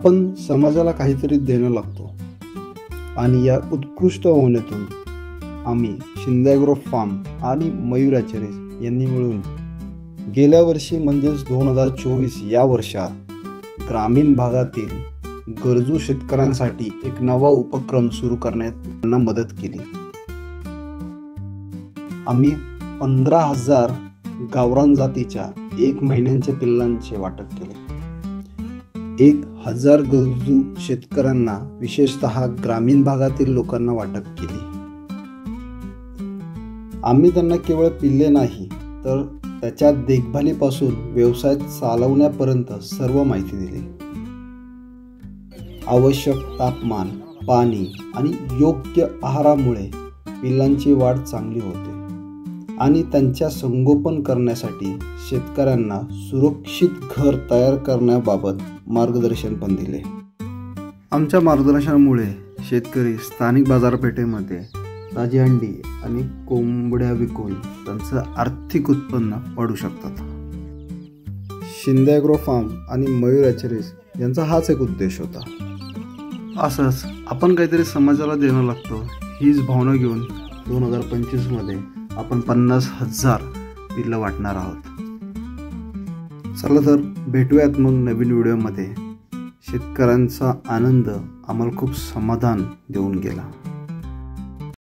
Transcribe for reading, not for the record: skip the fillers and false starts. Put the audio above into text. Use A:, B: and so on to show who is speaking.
A: आपण समाजाला काहीतरी देणं लागतो आणि या उत्कृष्ट भावनेतून आम्ही शिंदे ॲग्रो फार्म आणि मयूर हॅचरीज यांनी मिळून गेल्या वर्षी म्हणजेच 2024 या वर्षात ग्रामीण भागातील गरजू शेतकऱ्यांसाठी एक नवा उपक्रम सुरू करण्यात त्यांना मदत केली। आम्ही 15,000 गावरान जातीच्या 1 महिन्यांच्या पिल्लांचे वाटप केले। 1,000 गरजू शेतकऱ्यांना विशेषतः ग्रामीण भागातील लोकांना वाटप केली। आम्ही त्यांना केवळ पिल्ले नाही तर त्याच्या देखभालीपासून व्यवसाय चालवण्यापर्यंत सर्व माहिती दिली। आवश्यक तापमान, पाणी आणि योग्य आहारामुळे पिल्लांची वाढ चांगली होते आणि त्यांच्या संगोपन करण्यासाठी शेतकऱ्यांना सुरक्षित घर तयार करण्याबाबत मार्गदर्शन पण दिले। आमच्या मार्गदर्शनामुळे शेतकरी स्थानिक बाजारपेठेमध्ये ताजी अंडी आणि कोंबड्या विकून त्यांचं आर्थिक उत्पन्न वाढवू शकतात। शिंदे ॲग्रो फार्म आणि मयूर हॅचरीज यांचा हाच एक उद्देश होता। असंच आपण काहीतरी समाजाला देणं लागतो हीच भावना घेऊन 2025 आपण 50,000 पिल्लं वाटणार आहोत। चला तर भेटूयात मग नवीन व्हिडिओमध्ये। शेतकऱ्यांचा आनंद आम्हाला खूप समाधान देऊन गेला।